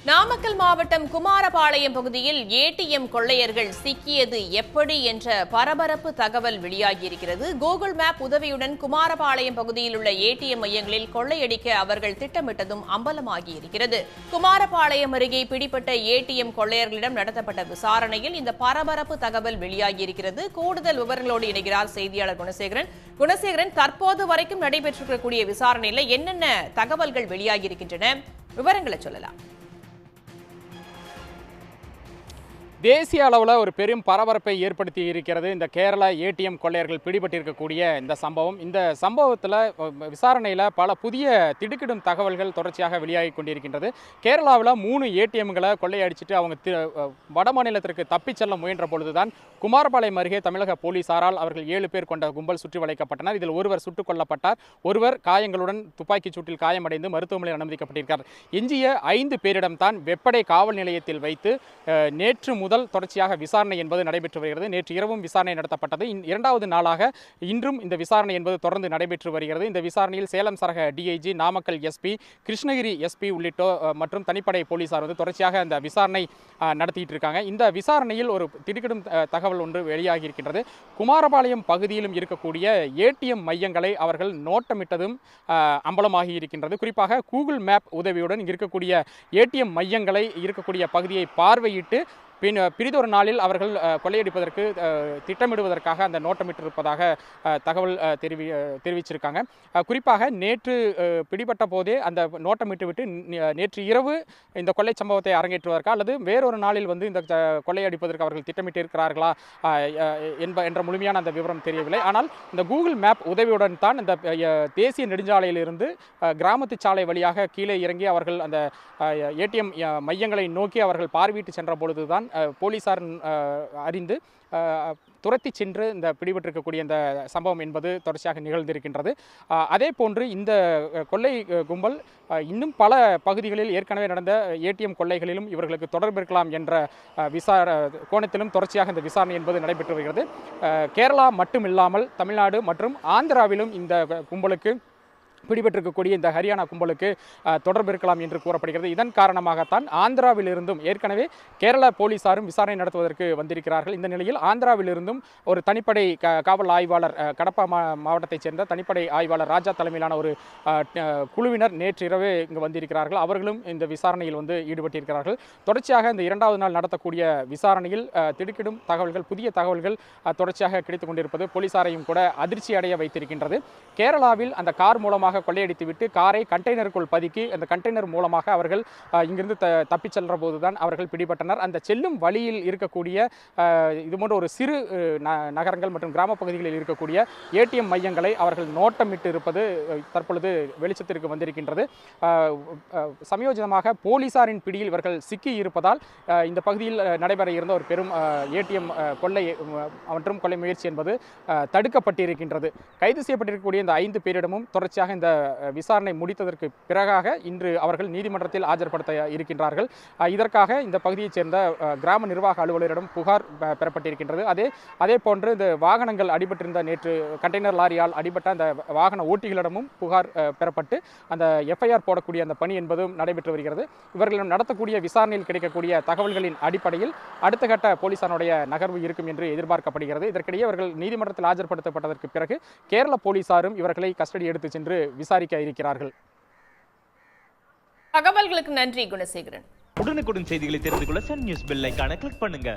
நாமக்கல் மாவட்டம் குமாரபாளையம் பகுதியில் ஏடிஎம் கொள்ளையர்கள் சிக்கியது எப்படி என்ற பரபரப்பு தகவல் வெளியாகியிருக்கிறது. கூகுள் மேப் உதவியுடன் குமாரபாளையம் பகுதியில் உள்ள ஏடிஎம் மையங்களில் கொள்ளையடிக்க அவர்கள் திட்டமிட்டதும் அம்பலமாகியிருக்கிறது. குமாரபாளையம் அருகே பிடிப்பட்ட ஏடிஎம் கொள்ளையர்களிடம் நடத்தப்பட்ட விசாரணையில் இந்த பரபரப்பு தகவல் வெளியாகியிருக்கிறது. கூடுதல் விவரங்களோடு இணைகிறார் செய்தியாளர் குணசேகரன். தற்போது வரைக்கும் நடைபெற்றிருக்கக்கூடிய விசாரணையில் என்னென்ன தகவல்கள் வெளியாகியிருக்கின்றன, விவரங்களை சொல்லலாம். தேசிய அளவில் ஒரு பெரும் பரபரப்பை ஏற்படுத்தி இருக்கிறது இந்த கேரளா ஏடிஎம் கொள்ளையர்கள் பிடிபட்டிருக்கக்கூடிய இந்த சம்பவம். இந்த சம்பவத்தில் விசாரணையில் பல புதிய திடுக்கிடும் தகவல்கள் தொடர்ச்சியாக வெளியாகி கொண்டிருக்கின்றது. கேரளாவில் 3 ஏடிஎம்களை கொள்ளையடிச்சிட்டு அவங்க வட மாநிலத்திற்கு தப்பிச் செல்ல முயன்ற பொழுதுதான் குமாரபாளையம் அருகே தமிழக போலீசாரால் அவர்கள் 7 பேர் கொண்ட கும்பல் சுற்றி வளைக்கப்பட்டனர். இதில் ஒருவர் சுட்டுக் கொல்லப்பட்டார். ஒருவர் காயங்களுடன் துப்பாக்கிச் சூட்டில் காயமடைந்து மருத்துவமனையில் அனுமதிக்கப்பட்டிருக்கிறார். எஞ்சிய 5 பேரிடம் தான் வெப்படை காவல் நிலையத்தில் வைத்து நேற்று முதல் தொடர்ச்சியாக விசாரணை என்பது நடைபெற்று வருகிறது. நேற்று இரவும் விசாரணை நடத்தப்பட்டது. 2வது நாளாக இன்றும் இந்த விசாரணை என்பது தொடர்ந்து நடைபெற்று வருகிறது. இந்த விசாரணையில் சேலம் சரக DIG, Namakkal SP, Krishnagiri SP உள்ளிட்டோர் மற்றும் தனிப்படை போலீசார் தொடர்ச்சியாக இந்த விசாரணை நடத்திட்டு இருக்காங்க. இந்த விசாரணையில் ஒரு திடுக்கிடும் தகவல் ஒன்று வெளியாகி இருக்கின்றது. குமாரபாளையம் பகுதியிலும் இருக்கக்கூடிய ஏடிஎம் மையங்களை அவர்கள் நோட்டமிட்டதும் அம்பலமாகி இருக்கின்றது. குறிப்பாக கூகுள் மேப் உதவியுடன் இருக்கக்கூடிய ஏடிஎம் மையங்களை இருக்கக்கூடிய பகுதியை பார்வையிட்டு பிரிதொரு நாளில் அவர்கள் கொள்ளையடிப்பதற்கு திட்டமிடுவதற்காக அந்த நோட்டமிட்டிருப்பதாக தகவல் தெரிவிச்சிருக்காங்க. குறிப்பாக நேற்று பிடிபட்ட போதே அந்த நோட்டமிட்டு விட்டு நேற்று இரவு இந்த கொள்ளை சம்பவத்தை அரங்கேற்றுவதற்கா அல்லது வேறொரு நாளில் இந்த கொள்ளையடிப்பதற்கு அவர்கள் திட்டமிட்டிருக்கிறார்களா என்ற முழுமையான அந்த விவரம் தெரியவில்லை. ஆனால் இந்த கூகுள் மேப் உதவியுடன் தான் இந்த தேசிய நெடுஞ்சாலையிலிருந்து கிராமத்து சாலை வழியாக கீழே இறங்கி அவர்கள் அந்த ஏடிஎம் மையங்களை நோக்கி அவர்கள் பார்வையிட்டு சென்ற பொழுதுதான் போலீசார் அறிந்து துரத்தி சென்று இந்த பிடிபட்டிருக்கக்கூடிய இந்த சம்பவம் என்பது தொடர்ச்சியாக நிகழ்ந்திருக்கின்றது. அதே போன்று இந்த கொள்ளை கும்பல் இன்னும் பல பகுதிகளில் ஏற்கனவே நடந்த ஏடிஎம் கொள்ளைகளிலும் இவர்களுக்கு தொடர்பு இருக்கலாம் என்ற கோணத்திலும் தொடர்ச்சியாக இந்த விசாரணை என்பது நடைபெற்று வருகிறது. கேரளா மட்டுமில்லாமல் தமிழ்நாடு மற்றும் ஆந்திராவிலும் இந்த கும்பலுக்கு பிடிபட்டிருக்கக்கூடிய இந்த ஹரியானா கும்பலுக்கு தொடர்பு இருக்கலாம் என்று கூறப்படுகிறது. இதன் காரணமாகத்தான் ஆந்திராவிலிருந்தும் ஏற்கனவே கேரள போலீசாரும் விசாரணை நடத்துவதற்கு வந்திருக்கிறார்கள். இந்த நிலையில் ஆந்திராவிலிருந்தும் ஒரு தனிப்படை காவல் ஆய்வாளர், கடப்பா மாவட்டத்தைச் சேர்ந்த தனிப்படை ஆய்வாளர் ராஜா தலைமையிலான ஒரு குழுவினர் நேற்று இரவு இங்கு வந்திருக்கிறார்கள். அவர்களும் இந்த விசாரணையில் ஈடுபட்டிருக்கிறார்கள். தொடர்ச்சியாக இந்த 2வது நாள் நடத்தக்கூடிய விசாரணையில் திடுக்கிடும் தகவல்கள், புதிய தகவல்கள் தொடர்ச்சியாக கிடைத்துக் கொண்டிருப்பது போலீசாரையும் கூட அதிர்ச்சி அடைய வைத்திருக்கின்றது. கேரளாவில் அந்த கார் மூலமாக கொள்ளையடித்துவிட்டு காரை கண்டெய்னருக்குள் பதுக்கி அந்த கண்டெய்னர் மூலமாக அவர்கள் இங்கிருந்து தப்பிச் சென்ற போதுதான் அவர்கள் பிடிபட்டனர். அந்த செல்லும் வழியில் இருக்கக்கூடிய இது போன்ற ஒரு சிறு நகரங்கள் மற்றும் கிராம பகுதிகளில் இருக்கக்கூடிய ஏடிஎம் மையங்களை அவர்கள் நோட்டமிட்டு இருப்பது தற்பொழுது வெளிச்சத்திற்கு வந்திருக்கின்றது. சமயோஜிதமாக போலீசாரின் பிடியில் இவர்கள் சிக்கி இருப்பதால் இந்த பகுதியில் நடைபெற இருந்த ஒரு பெரும் ஏடிஎம் கொள்ளை மற்றும் கொள்ளை முயற்சி என்பது தடுக்கப்பட்டிருக்கின்றது. கைது செய்யப்பட்டிருக்கக்கூடிய இந்த 5 பேரிடமும் தொடர்ச்சியாக இந்த விசாரணை முடித்ததற்கு பிறகாக இன்று அவர்கள் நீதிமன்றத்தில் ஆஜர்படுத்த இருக்கின்றார்கள். இதற்காக இந்த பகுதியைச் சேர்ந்த கிராம நிர்வாக அலுவலரிடம் புகார் பெறப்பட்டிருக்கின்றது. அதே போன்று இந்த வாகனங்கள் அடிபட்டிருந்த நேற்று கண்டெய்னர் லாரியால் அடிபட்ட அந்த வாகன ஓட்டிகளிடமும் புகார் பெறப்பட்டு அந்த எஃப்ஐஆர் போடக்கூடிய அந்த பணி என்பதும் நடைபெற்று வருகிறது. இவர்களிடம் நடத்தக்கூடிய விசாரணையில் கிடைக்கக்கூடிய தகவல்களின் அடிப்படையில் அடுத்த கட்ட போலீசாருடைய நகர்வு இருக்கும் என்று எதிர்பார்க்கப்படுகிறது. இதற்கிடையே அவர்கள் நீதிமன்றத்தில் ஆஜர்படுத்தப்பட்டதற்கு பிறகு கேரள போலீசாரும் இவர்களை கஸ்டடி எடுத்து சென்று விசாரிக்க இருக்கிறார்கள். தகவல்களுக்கு நன்றி குணசேகரன். உடனுக்குடன் செய்திகளை தெரிந்து கொள்ள சன் நியூஸ் பெல் ஐகானை கிளிக் பண்ணுங்க.